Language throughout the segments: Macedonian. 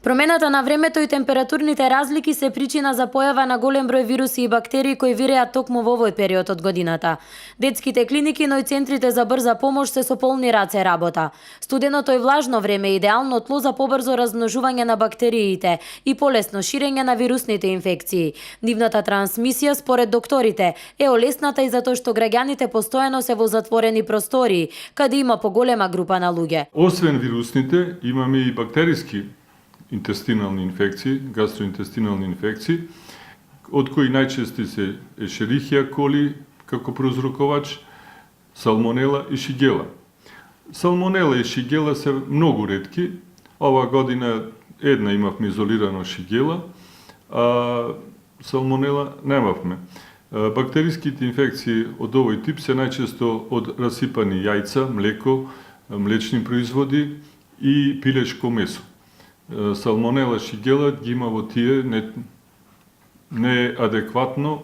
Промената на времето и температурните разлики се причина за појава на голем број вируси и бактерии кои виреат токму во овој период од годината. Детските клиники, но и центрите за брза помош се со полни раце работа. Студеното и влажно време е идеално тло за побрзо размножување на бактериите и полесно ширење на вирусните инфекции. Нивната трансмисија, според докторите, е олесната и затоа што граѓаните постојано се во затворени простории, каде има поголема група на луѓе. Освен вирусните, имаме и бактериски интестинални инфекции, гастроинтестинални инфекции, од кои најчести се Ешерихија коли како прозрокувач, салмонела и шигела. Салмонела и шигела се многу ретки. Ова година една имавме изолирано шигела, а салмонела немавме. Бактериските инфекции од овој тип се најчесто од расипани јајца, млеко, млечни производи и пилешко месо. Салмонела шигела ги има во тие неадекватно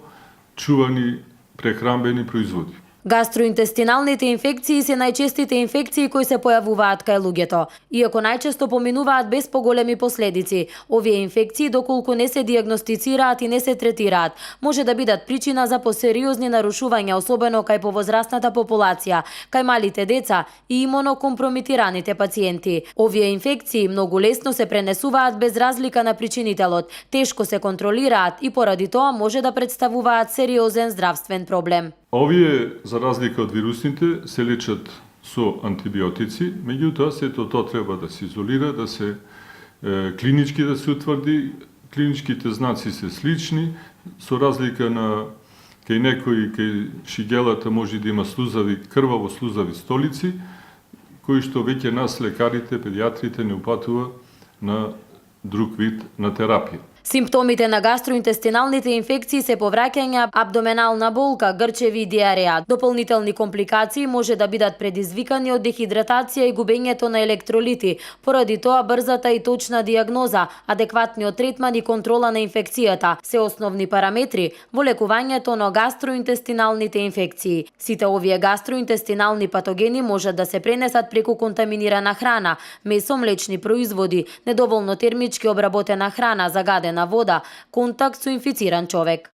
чувани прехранбени производи. Гастроинтестиналните инфекции се најчестите инфекции кои се појавуваат кај луѓето. Иако најчесто поминуваат без поголеми последици, овие инфекции, доколку не се диагностицираат и не се третираат, може да бидат причина за посериозни нарушувања, особено кај повозрастната популација, кај малите деца и имунокомпромитираните пациенти. Овие инфекции многу лесно се пренесуваат без разлика на причинителот, тешко се контролираат и поради тоа може да представуваат сериозен здравствен проблем. Овие, за разлика од вирусните, се лечат со антибиотици, меѓутоа сето тоа треба да се изолира, да се клинички да се утврди, клиничките знаци се слични, со разлика на кај некои, кај шигелата може да има крваво слузави столици, кои што веќе нас лекарите, педиатрите не упатува на друг вид на терапија. Симптомите на гастроинтестиналните инфекции се повраќање, абдоменална болка, грчеви и диареја. Дополнителни компликации може да бидат предизвикани од дехидратација и губењето на електролити. Поради тоа брзата и точна диагноза, адекватниот третман и контрола на инфекцијата се основни параметри во лекувањето на гастроинтестиналните инфекции. Сите овие гастроинтестинални патогени можат да се пренесат преку контаминирана храна, месо, млечни производи, недоволно термички обработена храна, загадена вода, контакт со инфициран човек.